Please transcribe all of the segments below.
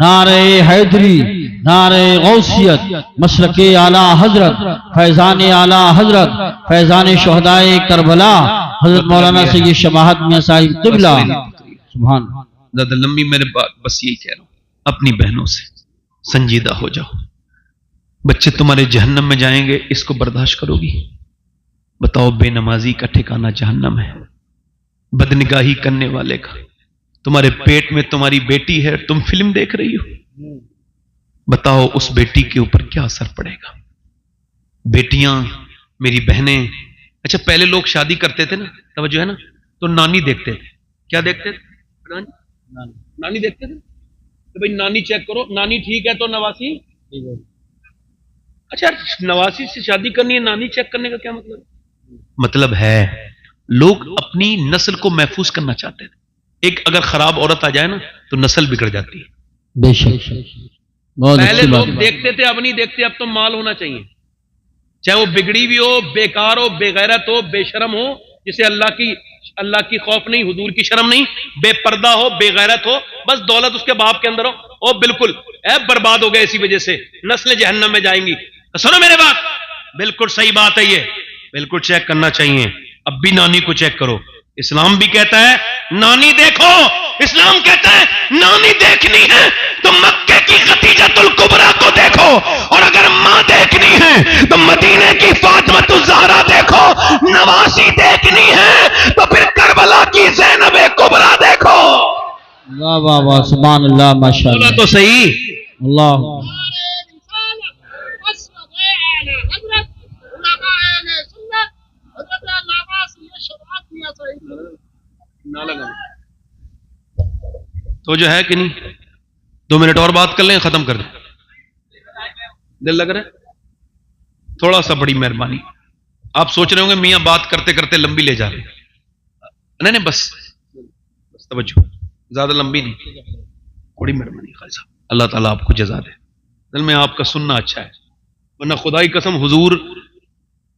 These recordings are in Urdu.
نعرہ حیدری، نعرہ غوثیت، مسلک اعلیٰ حضرت، فیضان اعلیٰ حضرت، فیضان شہدائے کربلا حضرت مولانا سید شماحت میاں صاحب قبلہ. سبحان. زیادہ لمبی میں نے بس یہی کہہ رہا ہوں، اپنی بہنوں سے سنجیدہ ہو جاؤ. بچے تمہارے جہنم میں جائیں گے، اس کو برداشت کرو گی؟ بتاؤ، بے نمازی کا ٹھکانہ جہنم ہے، بدنگاہی کرنے والے کا. تمہارے پیٹ میں تمہاری بیٹی ہے، تم فلم دیکھ رہی ہو، بتاؤ اس بیٹی کے اوپر کیا اثر پڑے گا؟ بیٹیاں، میری بہنیں. اچھا پہلے لوگ شادی کرتے تھے نا، توجہ ہے نا، تو نانی دیکھتے تھے. کیا دیکھتے تھے؟ نانی دیکھتے تھے کہ بھائی نانی چیک کرو، نانی ٹھیک ہے تو نواسی. اچھا نواسی سے شادی کرنی ہے، نانی چیک کرنے کا کیا مطلب؟ مطلب ہے لوگ اپنی نسل کو محفوظ کرنا چاہتے تھے. ایک اگر خراب عورت آ جائے نا تو نسل بگڑ جاتی ہے. بے شک. پہلے لوگ دیکھتے تھے، اب نہیں دیکھتے. اب تو مال ہونا چاہیے، چاہے وہ بگڑی بھی ہو، بیکار ہو، بے غیرت ہو، بے شرم ہو، جسے اللہ کی خوف نہیں، حضور کی شرم نہیں، بے پردہ ہو، بے غیرت ہو، بس دولت اس کے باپ کے اندر ہو، او بالکل برباد ہو گئے. اسی وجہ سے نسلیں جہنم میں جائیں گی. سنو میرے بات، بالکل صحیح بات ہے، یہ بالکل چیک کرنا چاہیے. اب بھی نانی کو چیک کرو. اسلام بھی کہتا ہے نانی دیکھو، اسلام کہتا ہے نانی دیکھنی ہے تو مکے کی خدیجۃ الکبریٰ کو دیکھو، اور اگر ماں دیکھنی ہے تو مدینے کی فاطمۃ الزہرا دیکھو، نواسی دیکھنی ہے تو پھر کربلا کی زینب کبریٰ دیکھو. واہ واہ واہ، سبحان اللہ، ماشاءاللہ. تو صحیح اللہ. تو جو ہے کہ نہیں، 2 منٹ اور بات کر لیں، ختم کر دیں. دل لگ رہا ہے تھوڑا سا؟ بڑی مہربانی. آپ سوچ رہے ہوں گے میاں بات کرتے کرتے لمبی لے جا رہے ہیں. نہیں بس توجہ، زیادہ لمبی نہیں. بڑی مہربانی خالد صاحب، اللہ تعالیٰ آپ کو جزا دے. دل میں آپ کا سننا اچھا ہے، ورنہ خدا کی قسم حضور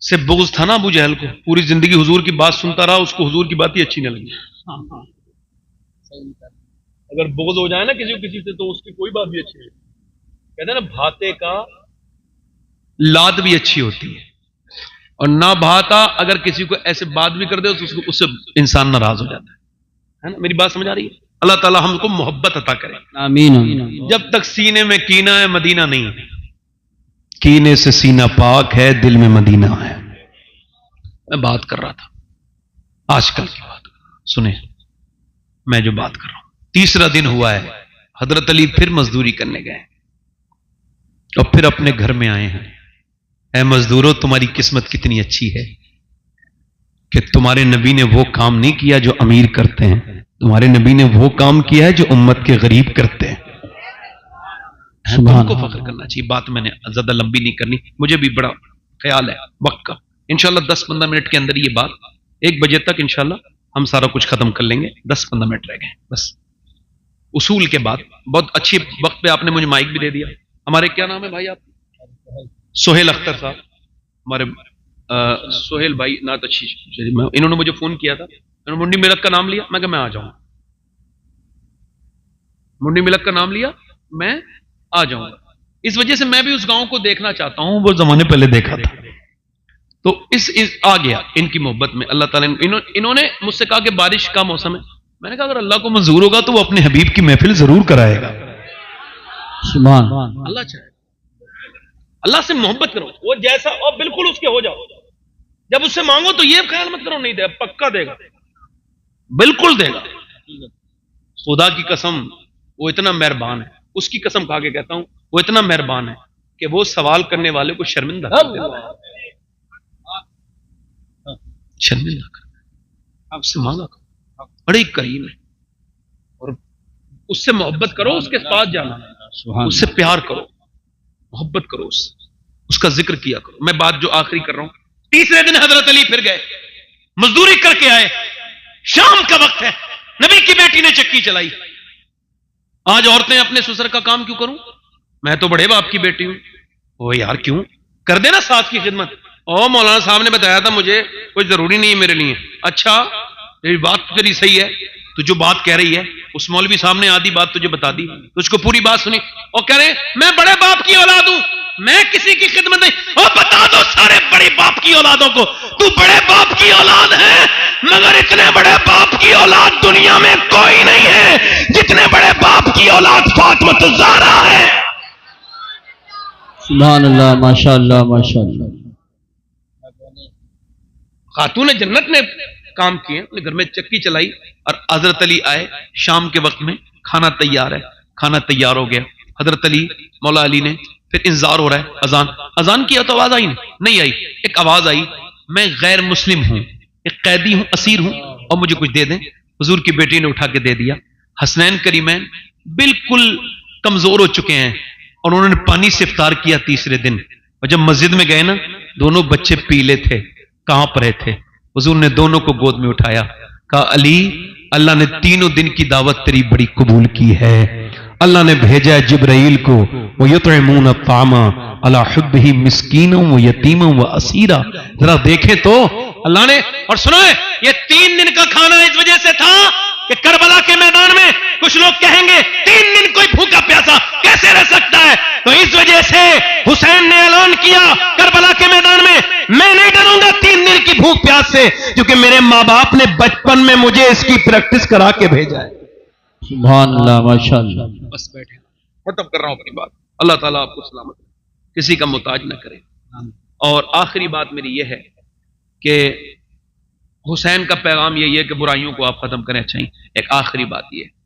سے بغض تھا نا ابو جہل کو. پوری زندگی حضور کی بات سنتا رہا، اس کو حضور کی بات ہی اچھی نہ لگی. اگر بغض ہو جائے نا کسی سے تو اس کی کوئی بات بھی اچھی نہیں. کہتے ہیں نا بھاتے کا لاد بھی اچھی ہوتی ہے، اور نہ بھاتا اگر کسی کو ایسے بات بھی کر دے تو اس سے انسان ناراض ہو جاتا ہے نا. میری بات سمجھ آ رہی ہے؟ اللہ تعالیٰ ہم کو محبت عطا کرے. آمین. جب تک سینے میں کینہ ہے مدینہ نہیں. کینے سے سینہ پاک ہے، دل میں مدینہ ہے. میں بات کر رہا تھا آج کل کی بات، سنیں میں جو بات کر رہا ہوں. 3 دن ہوا ہے، حضرت علی پھر مزدوری کرنے گئے اور پھر اپنے گھر میں آئے ہیں. اے مزدوروں، تمہاری قسمت کتنی اچھی ہے کہ تمہارے نبی نے وہ کام نہیں کیا جو امیر کرتے ہیں، تمہارے نبی نے وہ کام کیا ہے جو امت کے غریب کرتے ہیں. تم کو فخر کرنا چاہیے. بات میں نے زیادہ لمبی نہیں کرنی، مجھے بھی بڑا خیال ہے وقت کا. انشاءاللہ 10-15 منٹ کے اندر یہ بات 1 بجے تک انشاءاللہ ہم سارا کچھ ختم کر لیں گے. 10-15 منٹ رہ گئے بس. اصول کے بعد بہت اچھی وقت پہ آپ نے مجھے مائک بھی دے دیا. ہمارے کیا نام ہے بھائی آپ؟ سہیل اختر صاحب، ہمارے سہیل بھائی نعت اچھی. انہوں نے مجھے فون کیا تھا، انہوں نے منڈی ملک کا نام لیا، میں کہ میں آ جاؤں گا. منڈی ملک کا نام لیا، میں آ جاؤں گا. اس وجہ سے میں بھی اس گاؤں کو دیکھنا چاہتا ہوں، وہ زمانے پہلے دیکھا تھا تو اس آ گیا ان کی محبت میں. اللہ تعالیٰ انہوں نے مجھ سے کہا کہ بارش کا موسم ہے. میں نے کہا اگر اللہ کو منظور ہوگا تو وہ اپنے حبیب کی محفل ضرور کرائے گا. سبحان اللہ چاہے. اللہ سے محبت کرو، وہ جیسا اور بالکل اس کے ہو جاؤ. جب اس سے مانگو تو یہ خیال مت کرو نہیں دے، پکا دے گا، بالکل دے گا. خدا کی قسم وہ اتنا مہربان ہے، اس کی قسم کھا کے کہتا ہوں وہ اتنا مہربان ہے کہ وہ سوال کرنے والے کو شرمندہ کر دیتا ہے. شرمندہ کر آپ سے مانگا کرو، بڑے کریم ہے. اور اس سے محبت کرو، اس کے پاس جانا، اس سے پیار کرو، محبت کرو، اس کا ذکر کیا کرو. میں بات جو آخری کر رہا ہوں، 3 دن حضرت علی پھر گئے، مزدوری کر کے آئے. شام کا وقت ہے، نبی کی بیٹی نے چکی چلائی. آج عورتیں اپنے سسر کا کام کیوں کروں؟ میں تو بڑے باپ کی بیٹی ہوں. وہ یار کیوں کر دینا ساس کی خدمت. او مولانا صاحب نے بتایا تھا مجھے کوئی ضروری نہیں ہے میرے لیے. اچھا یہ بات تیری صحیح ہے، تو جو بات کہہ رہی ہے اس مولوی صاحب نے آدھی بات تجھے بتا دی، تجھ کو پوری بات سنی اور کہہ رہے میں بڑے باپ کی اولاد ہوں، میں کسی کی خدمت نہیں، اور بتا دو سارے بڑے باپ کی اولادوں کو تو بڑے باپ کی اولاد ہے، مگر اتنے بڑے باپ کی اولاد دنیا میں کوئی نہیں ہے جتنے بڑے باپ کی اولاد فاطمہ الزہرا ہے۔ سبحان اللہ، ماشاء اللہ ماشاء اللہ۔ خاتون جنت نے کام کیے، اپنے گھر میں چکی چلائی، اور حضرت علی آئے شام کے وقت میں، کھانا تیار ہے، کھانا تیار ہو گیا، حضرت علی مولا علی نے پھر انتظار ہو رہا ہے، اذان کیا تو آواز آئی نہیں آئی، ایک آواز آئی میں غیر مسلم ہوں، ایک قیدی ہوں، اسیر ہوں، اور مجھے کچھ دے دیں۔ حضور کی بیٹی نے اٹھا کے دے دیا۔ حسنین کریمین بالکل کمزور ہو چکے ہیں اور انہوں نے پانی سے افطار کیا تیسرے دن، اور جب مسجد میں گئے نا دونوں بچے پیلے تھے، کانپ رہے تھے۔ حضور نے دونوں کو گود میں اٹھایا، کہا علی اللہ نے تینوں دن کی دعوت تیری بڑی قبول کی ہے، اللہ نے بھیجا ہے جبرائیل کو، وَيُطْعِمُونَ الطَّعَامَ عَلَى حُبِّهِ مِسْكِينًا وَيَتِيمًا وَأَسِيرًا۔ ذرا دیکھیں تو اللہ نے، اور سنائے یہ 3 دن کا کھانا اس وجہ سے تھا کہ کربلا کے میدان میں کچھ لوگ کہیں گے 3 دن کوئی بھوکا پیاسا کیسے رہ سکتا ہے، تو اس وجہ سے حسین نے اعلان کیا کربلا کے میدان میں میں نہیں ڈروں گا 3 دن کی بھوک پیاس سے، کیونکہ میرے ماں باپ نے بچپن میں مجھے اس کی پریکٹس کرا کے بھیجا ہے۔ سبحان اللہ، ماشاء اللہ۔ بس بیٹھے، ختم کر رہا ہوں اپنی بات۔ اللہ تعالیٰ آپ کو سلامت رکھے، کسی کا محتاج نہ کرے۔ اور آخری بات میری یہ ہے کہ حسین کا پیغام یہی ہے کہ برائیوں کو آپ ختم کریں، اچھائی۔ ایک آخری بات یہ ہے